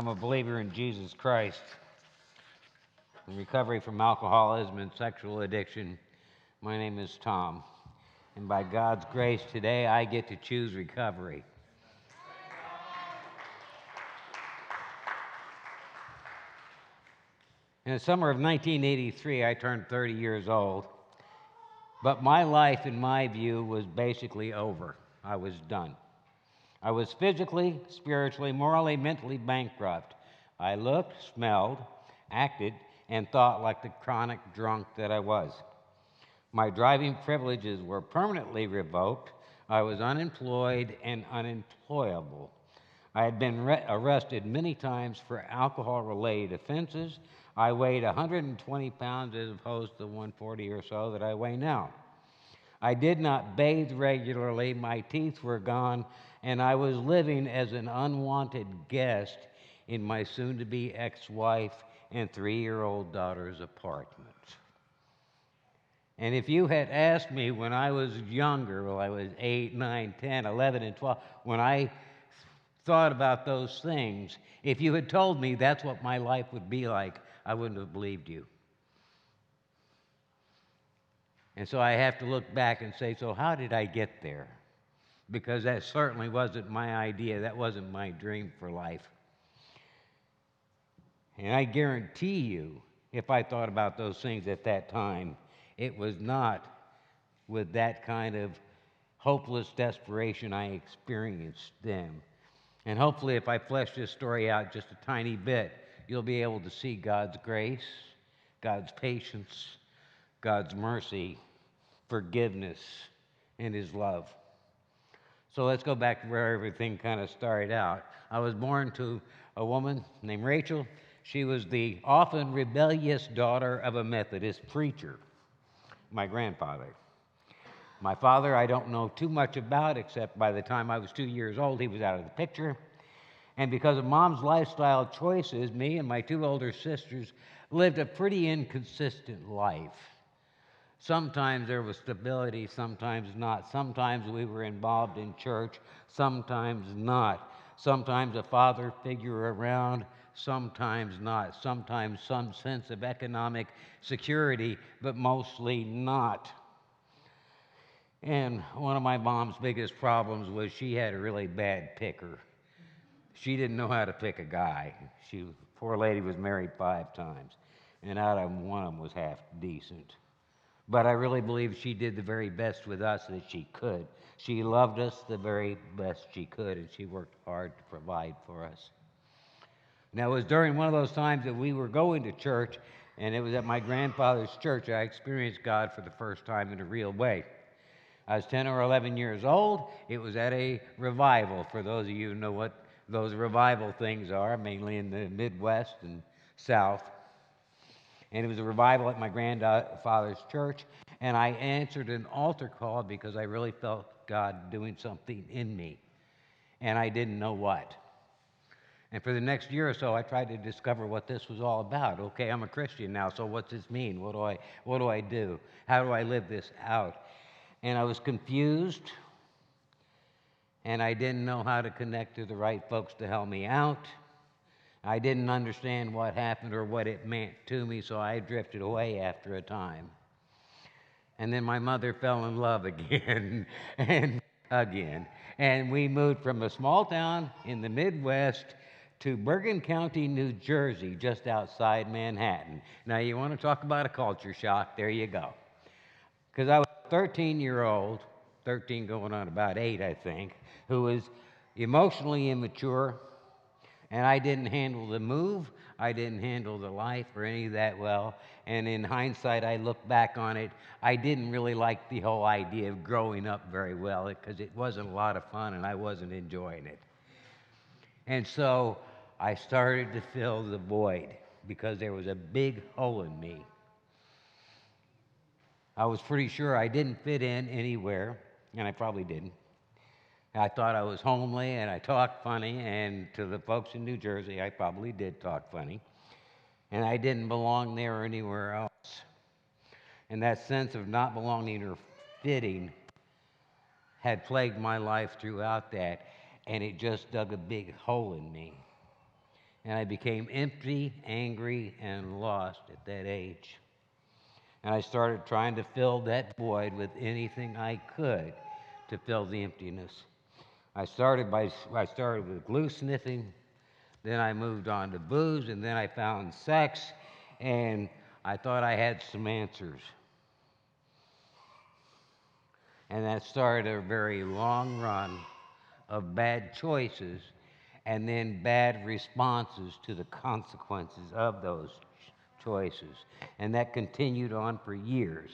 I'm a believer in Jesus Christ. In recovery from alcoholism and sexual addiction, my name is Tom. And by God's grace, today I get to choose recovery. In the summer of 1983, I turned 30 years old. But my life, in my view, was basically over. I was done. I was physically, spiritually, morally, mentally bankrupt. I looked, smelled, acted, and thought like the chronic drunk that I was. My driving privileges were permanently revoked. I was unemployed and unemployable. I had been arrested many times for alcohol-related offenses. I weighed 120 pounds as opposed to 140 or so that I weigh now. I did not bathe regularly, my teeth were gone, and I was living as an unwanted guest in my soon-to-be ex-wife and 3-year-old daughter's apartment. And if you had asked me when I was younger, well, I was 8, 9, 10, 11, and 12, when I thought about those things, if you had told me that's what my life would be like, I wouldn't have believed you. And so I have to look back and say, so how did I get there? Because that certainly wasn't my idea. That wasn't my dream for life. And I guarantee you, if I thought about those things at that time, it was not with that kind of hopeless desperation I experienced then. And hopefully, if I flesh this story out just a tiny bit, you'll be able to see God's grace, God's patience, God's mercy, forgiveness, and His love. So let's go back to where everything kind of started out. I was born to a woman named Rachel. She was the often rebellious daughter of a Methodist preacher, my grandfather. My father, I don't know too much about, except by the time I was 2 years old, he was out of the picture. And because of Mom's lifestyle choices, me and my 2 older sisters lived a pretty inconsistent life. Sometimes there was stability, sometimes not. Sometimes we were involved in church, sometimes not. Sometimes a father figure around, sometimes not. Sometimes some sense of economic security, but mostly not. And one of my mom's biggest problems was she had a really bad picker. She didn't know how to pick a guy. Poor lady was married 5 times, and out of them, one of them was half decent. But I really believe she did the very best with us that she could. She loved us the very best she could, and she worked hard to provide for us. Now, it was during one of those times that we were going to church, and it was at my grandfather's church I experienced God for the first time in a real way. I was 10 or 11 years old. It was at a revival. For those of you who know what those revival things are, mainly in the Midwest and South. And it was a revival at my grandfather's church. And I answered an altar call because I really felt God doing something in me. And I didn't know what. And for the next year or so, I tried to discover what this was all about. Okay, I'm a Christian now, so what's this mean? What do I do? How do I live this out? And I was confused, and I didn't know how to connect to the right folks to help me out. I didn't understand what happened or what it meant to me, so I drifted away after a time. And then my mother fell in love again and again. And we moved from a small town in the Midwest to Bergen County, New Jersey, just outside Manhattan. Now, you want to talk about a culture shock? There you go. Because I was a 13-year-old, 13 going on about 8, I think, who was emotionally immature, and I didn't handle the move, I didn't handle the life or any of that well, and in hindsight, I look back on it, I didn't really like the whole idea of growing up very well, because it wasn't a lot of fun, and I wasn't enjoying it. And so I started to fill the void, because there was a big hole in me. I was pretty sure I didn't fit in anywhere, and I probably didn't. I thought I was homely, and I talked funny, and to the folks in New Jersey, I probably did talk funny. And I didn't belong there or anywhere else. And that sense of not belonging or fitting had plagued my life throughout that, and it just dug a big hole in me. And I became empty, angry, and lost at that age. And I started trying to fill that void with anything I could to fill the emptiness. I started with glue sniffing, then I moved on to booze, and then I found sex, and I thought I had some answers. And that started a very long run of bad choices and then bad responses to the consequences of those choices. And that continued on for years.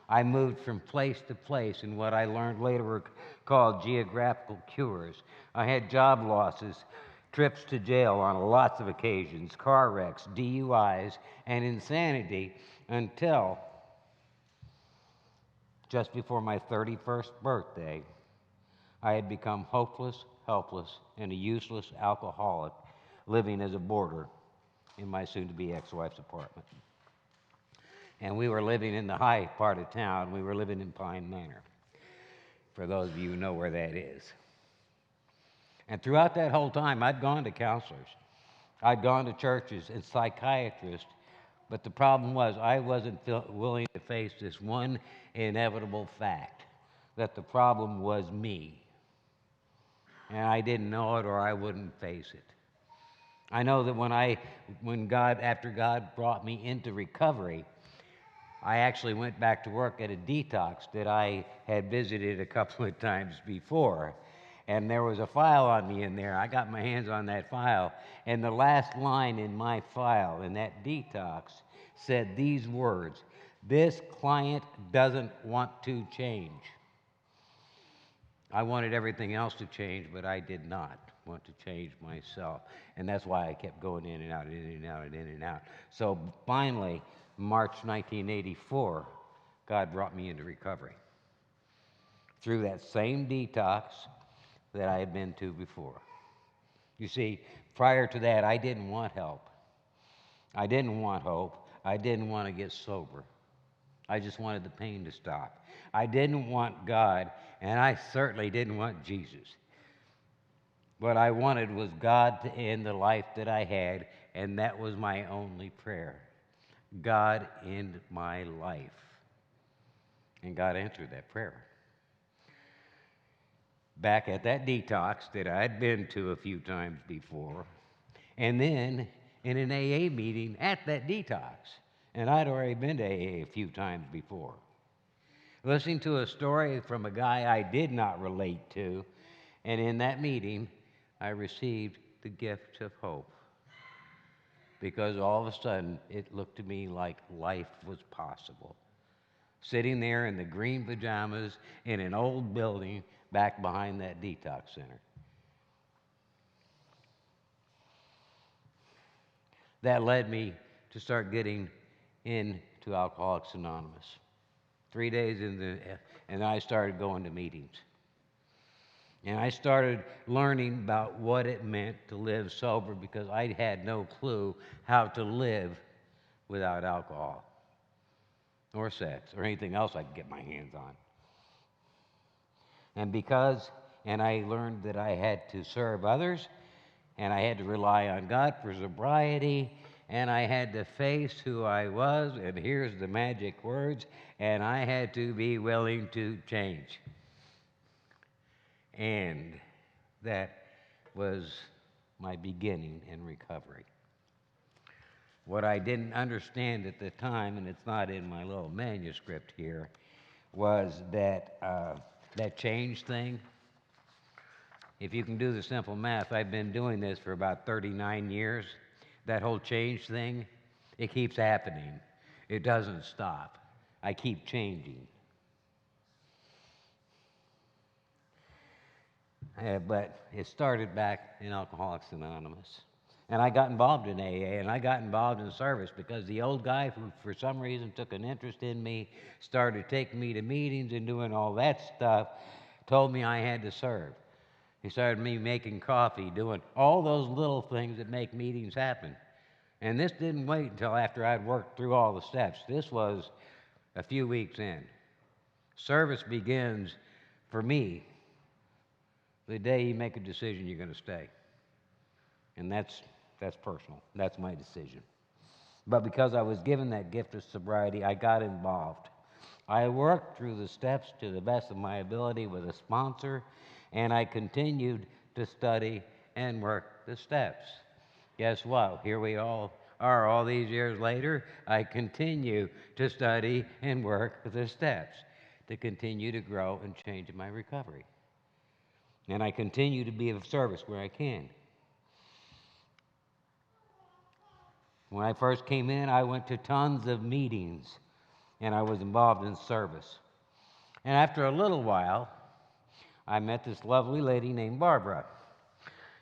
I moved from place to place in what I learned later were called geographical cures. I had job losses, trips to jail on lots of occasions, car wrecks, DUIs, and insanity until just before my 31st birthday, I had become hopeless, helpless, and a useless alcoholic living as a boarder in my soon-to-be ex-wife's apartment. And we were living in the high part of town. We were living in Pine Manor, for those of you who know where that is. And throughout that whole time, I'd gone to counselors. I'd gone to churches and psychiatrists, but the problem was I wasn't willing to face this one inevitable fact, that the problem was me. And I didn't know it or I wouldn't face it. I know that after God brought me into recovery, I actually went back to work at a detox that I had visited a couple of times before. And there was a file on me in there. I got my hands on that file. And the last line in my file in that detox said these words: "This client doesn't want to change." I wanted everything else to change, but I did not want to change myself. And that's why I kept going in and out, in and out, and in and out. So finally, March 1984, God brought me into recovery through that same detox that I had been to before. You see, prior to that, I didn't want help. I didn't want hope. I didn't want to get sober. I just wanted the pain to stop. I didn't want God, and I certainly didn't want Jesus. What I wanted was God to end the life that I had, and that was my only prayer. God, end my life. And God answered that prayer. Back at that detox that I'd been to a few times before, and then in an AA meeting at that detox. And I'd already been to AA a few times before. Listening to a story from a guy I did not relate to, and in that meeting, I received the gift of hope. Because all of a sudden, it looked to me like life was possible. Sitting there in the green pajamas in an old building back behind that detox center. That led me to start getting into Alcoholics Anonymous. 3 days and I started going to meetings. And I started learning about what it meant to live sober because I had no clue how to live without alcohol or sex or anything else I could get my hands on. And I learned that I had to serve others, and I had to rely on God for sobriety, and I had to face who I was, and here's the magic words, and I had to be willing to change. And that was my beginning in recovery. What I didn't understand at the time, and it's not in my little manuscript here, was that that change thing. If you can do the simple math, I've been doing this for about 39 years. That whole change thing, it keeps happening. It doesn't stop. I keep changing. But it started back in Alcoholics Anonymous. And I got involved in AA, and I got involved in service because the old guy who, for some reason, took an interest in me, started taking me to meetings and doing all that stuff, told me I had to serve. He started me making coffee, doing all those little things that make meetings happen. And this didn't wait until after I'd worked through all the steps. This was a few weeks in. Service begins, for me, the day you make a decision you're going to stay. And that's That's personal. That's my decision. But because I was given that gift of sobriety, I got involved. I worked through the steps to the best of my ability with a sponsor, and I continued to study and work the steps. Guess what? Here we all are all these years later. I continue to study and work the steps to continue to grow and change in my recovery. And I continue to be of service where I can. When I first came in, I went to tons of meetings, and I was involved in service. And after a little while, I met this lovely lady named Barbara.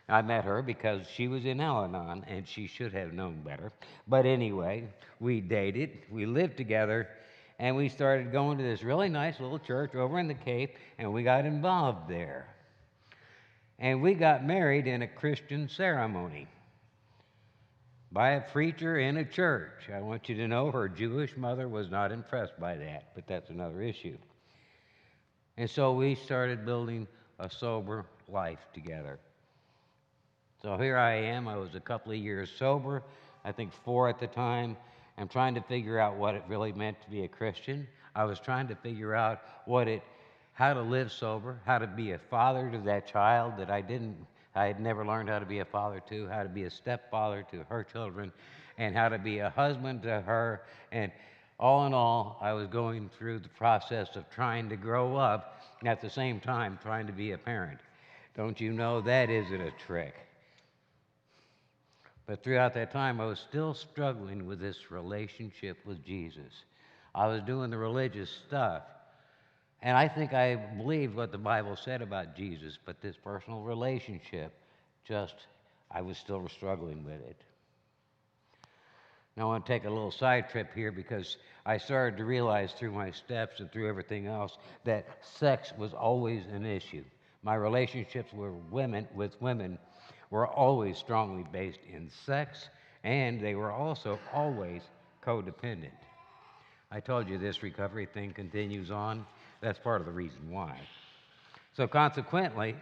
I met her because she was in Al-Anon, and she should have known better. But anyway, we dated, we lived together, and we started going to this really nice little church over in the Cape, and we got involved there. And we got married in a Christian ceremony by a preacher in a church. I want you to know her Jewish mother was not impressed by that, but that's another issue. And so we started building a sober life together. So here I am. I was a couple of years sober, I think 4 at the time. I'm trying to figure out what it really meant to be a Christian. I was trying to figure out how to live sober, how to be a father to that child that I had never learned how to be a father to, how to be a stepfather to her children, and how to be a husband to her. And all in all, I was going through the process of trying to grow up, and at the same time trying to be a parent. Don't you know that isn't a trick? But throughout that time, I was still struggling with this relationship with Jesus. I was doing the religious stuff, and I think I believed what the Bible said about Jesus, but this personal relationship, I was still struggling with it. Now, I want to take a little side trip here because I started to realize through my steps and through everything else that sex was always an issue. My relationships with women were always strongly based in sex, and they were also always codependent. I told you this recovery thing continues on. That's part of the reason why. So consequently,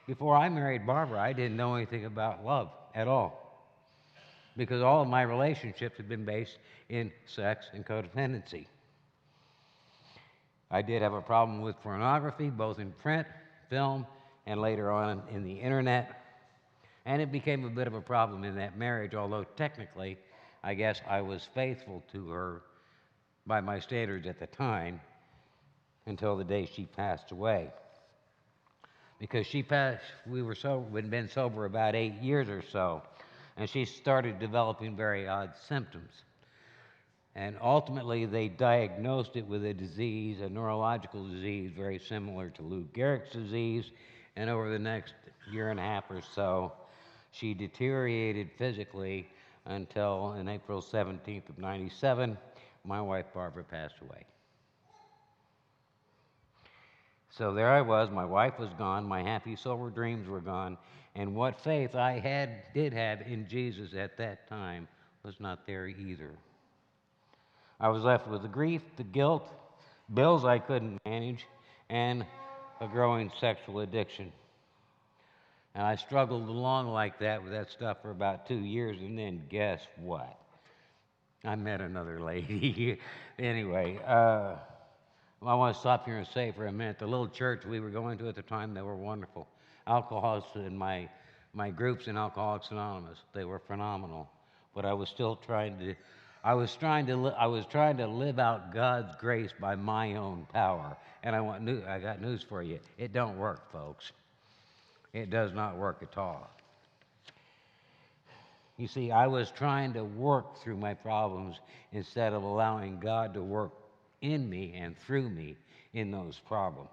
before I married Barbara, I didn't know anything about love at all, because all of my relationships had been based in sex and codependency. I did have a problem with pornography, both in print, film, and later on in the internet. And it became a bit of a problem in that marriage, although technically, I guess I was faithful to her by my standards at the time until the day she passed away. Because we'd been sober about 8 years or so, and she started developing very odd symptoms. And ultimately, they diagnosed it with a disease, a neurological disease, very similar to Lou Gehrig's disease. And over the next year and a half or so, she deteriorated physically until on April 17th of 97, my wife Barbara passed away. So there I was, my wife was gone, my happy sober dreams were gone, and what faith I did have in Jesus at that time was not there either. I was left with the grief, the guilt, bills I couldn't manage, and a growing sexual addiction. And I struggled along like that with that stuff for about 2 years, and then guess what? I met another lady. Anyway, I want to stop here and say for a minute, the little church we were going to at the time, they were wonderful. Alcoholics in my groups in Alcoholics Anonymous, they were phenomenal. But I was still trying to live out God's grace by my own power. And I got news for you. It don't work, folks. It does not work at all. You see, I was trying to work through my problems instead of allowing God to work in me and through me in those problems.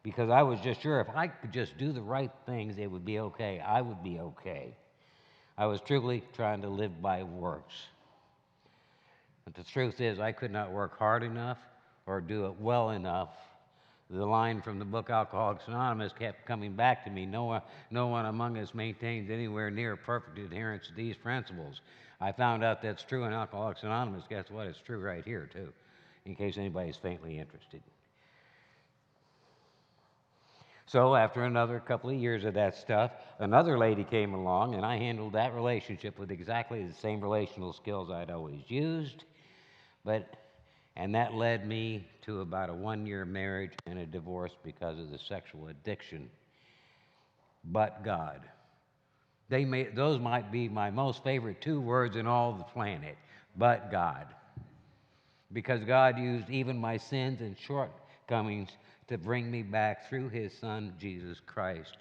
Because I was just sure if I could just do the right things, it would be okay. I would be okay. I was truly trying to live by works. But the truth is, I could not work hard enough or do it well enough. The line from the book Alcoholics Anonymous kept coming back to me. No one among us maintains anywhere near perfect adherence to these principles. I found out that's true in Alcoholics Anonymous. Guess what? It's true right here, too, in case anybody's faintly interested. So after another couple of years of that stuff, another lady came along, and I handled that relationship with exactly the same relational skills I'd always used. But and that led me to about a 1-year marriage and a divorce because of the sexual addiction. But God. Those might be my most favorite 2 words in all the planet. But God. Because God used even my sins and shortcomings to bring me back through His Son, Jesus Christ,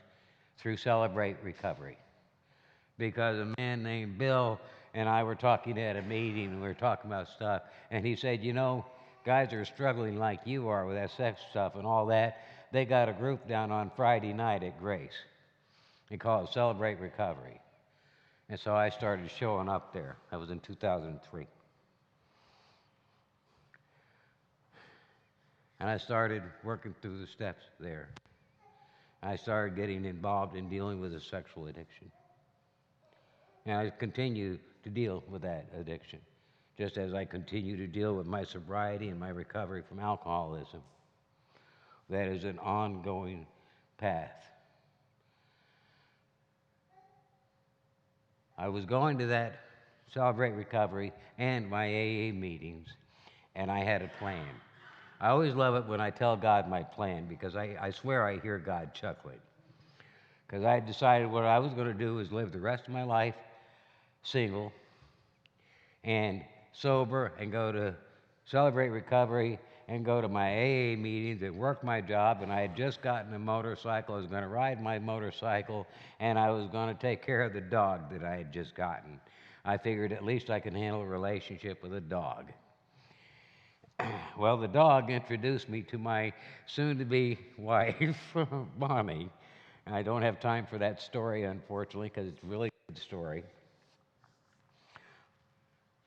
through Celebrate Recovery. Because a man named Bill and I were talking at a meeting, and we were talking about stuff, and he said, you know, guys are struggling like you are with that sex stuff and all that. They got a group down on Friday night at Grace. They call it Celebrate Recovery. And so I started showing up there. That was in 2003. And I started working through the steps there. I started getting involved in dealing with a sexual addiction. And I continue to deal with that addiction, just as I continue to deal with my sobriety and my recovery from alcoholism. That is an ongoing path. I was going to that Celebrate Recovery and my AA meetings, and I had a plan. I always love it when I tell God my plan, because I swear I hear God chuckling. Because I decided what I was going to do is live the rest of my life single and sober, and go to Celebrate Recovery and go to my AA meetings and work my job. And I had just gotten a motorcycle. I was going to ride my motorcycle, and I was going to take care of the dog that I had just gotten. I figured at least I could handle a relationship with a dog. Well, the dog introduced me to my soon-to-be wife, Bonnie. And I don't have time for that story, unfortunately, because it's a really good story.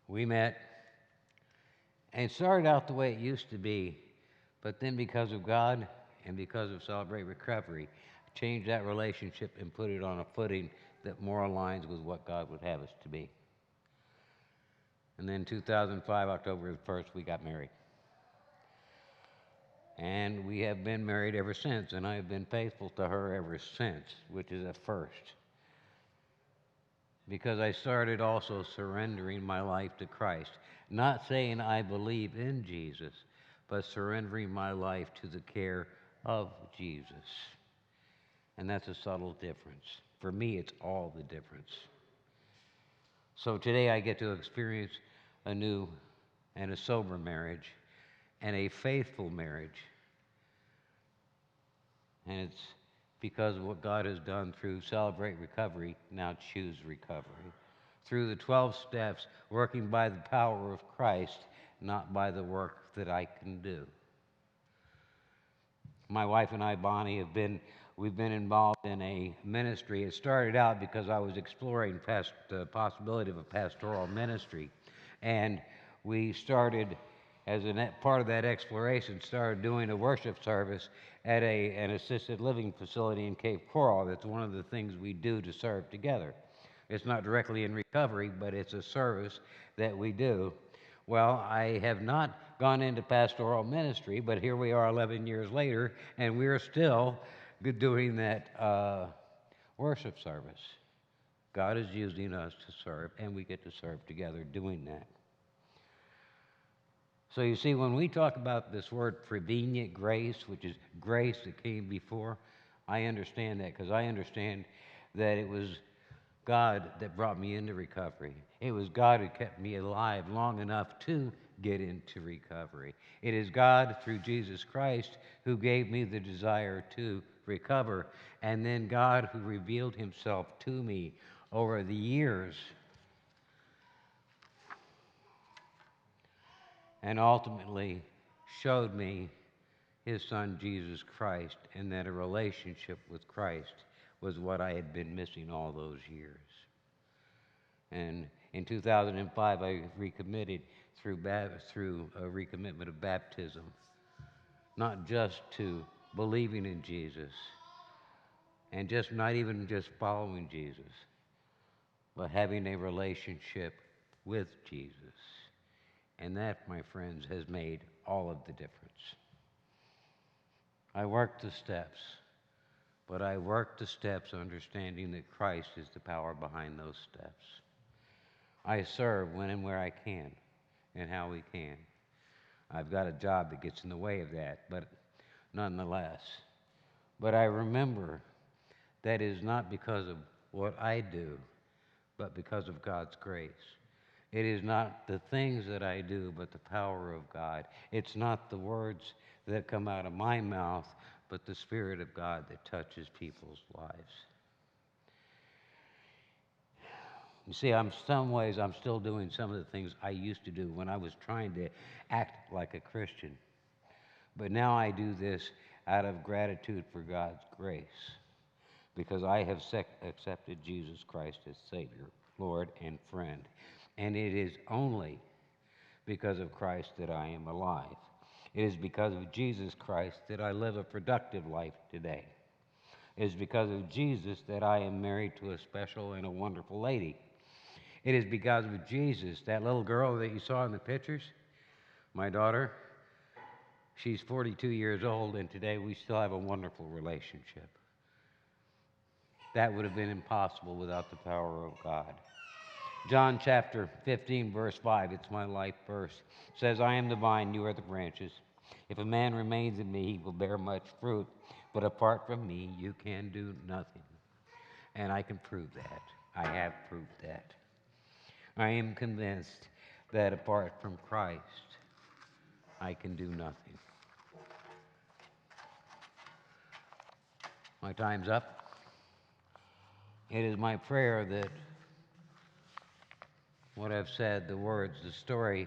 We met, and it started out the way it used to be, but then because of God and because of Celebrate Recovery, changed that relationship and put it on a footing that more aligns with what God would have us to be. And then 2005, October the 1st, we got married. And we have been married ever since, and I have been faithful to her ever since, which is a first. Because I started also surrendering my life to Christ. Not saying I believe in Jesus, but surrendering my life to the care of Jesus. And that's a subtle difference. For me, it's all the difference. So today I get to experience a new and a sober marriage and a faithful marriage. And it's because of what God has done through Celebrate Recovery, now Choose Recovery. Through the 12 steps, working by the power of Christ, not by the work that I can do. My wife and I, Bonnie, we've been involved in a ministry. It started out because I was exploring the possibility of a pastoral ministry. And we started, as a part of that exploration, started doing a worship service at an assisted living facility in Cape Coral. That's one of the things we do to serve together. It's not directly in recovery, but it's a service that we do. Well, I have not gone into pastoral ministry, but here we are 11 years later, and we're still doing that worship service. God is using us to serve, and we get to serve together doing that. So you see, when we talk about this word prevenient grace, which is grace that came before, I understand that, because I understand that it was God that brought me into recovery. It was God who kept me alive long enough to get into recovery. It is God, through Jesus Christ, who gave me the desire to recover, and then God who revealed Himself to me over the years, and ultimately showed me His Son, Jesus Christ, and that a relationship with Christ was what I had been missing all those years. And in 2005, I recommitted through a recommitment of baptism, not just to believing in Jesus, and not even just following Jesus, but having a relationship with Jesus. And that, my friends, has made all of the difference. I worked the steps. but I work the steps understanding that Christ is the power behind those steps. I serve when and where I can and how we can. I've got a job that gets in the way of that, but nonetheless. But I remember that is not because of what I do, but because of God's grace. It is not the things that I do, but the power of God. It's not the words that come out of my mouth, but the Spirit of God that touches people's lives. You see, in some ways, I'm still doing some of the things I used to do when I was trying to act like a Christian. But now I do this out of gratitude for God's grace, because I have accepted Jesus Christ as Savior, Lord, and friend. And it is only because of Christ that I am alive. It is because of Jesus Christ that I live a productive life today. It is because of Jesus that I am married to a special and a wonderful lady. It is because of Jesus, that little girl that you saw in the pictures, my daughter, she's 42 years old, and today we still have a wonderful relationship. That would have been impossible without the power of God. John chapter 15, verse 5, it's my life verse, says, I am the vine, you are the branches. If a man remains in me, he will bear much fruit. But apart from me, you can do nothing. And I can prove that. I have proved that. I am convinced that apart from Christ, I can do nothing. My time's up. It is my prayer that what I've said, the words, the story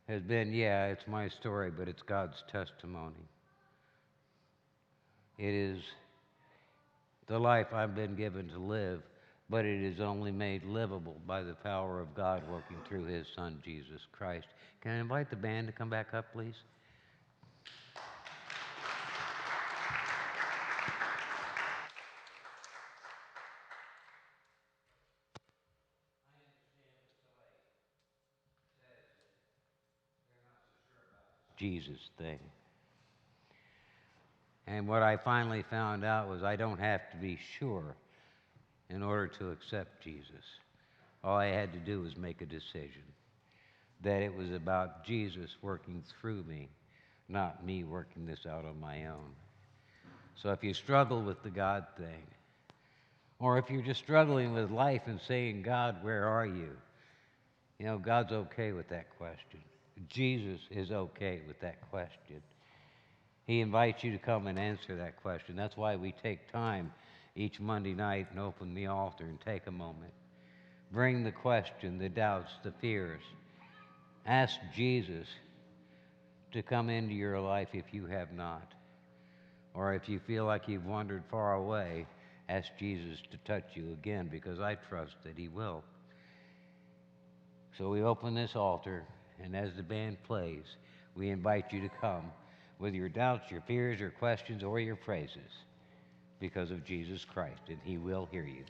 has been, yeah, it's my story, but it's God's testimony. It is the life I've been given to live, but it is only made livable by the power of God working through His Son, Jesus Christ. Can I invite the band to come back up, please? Jesus thing. And what I finally found out was I don't have to be sure in order to accept Jesus. All I had to do was make a decision that it was about Jesus working through me, not me working this out on my own. So if you struggle with the God thing, or if you're just struggling with life and saying, God, where are you? You know, God's okay with that question. Jesus is okay with that question. He invites you to come and answer that question. That's why we take time each Monday night and open the altar and take a moment. Bring the question, the doubts, the fears. Ask Jesus to come into your life if you have not. Or if you feel like you've wandered far away, ask Jesus to touch you again, because I trust that He will. So we open this altar, and as the band plays, we invite you to come with your doubts, your fears, your questions, or your praises, because of Jesus Christ, and He will hear you.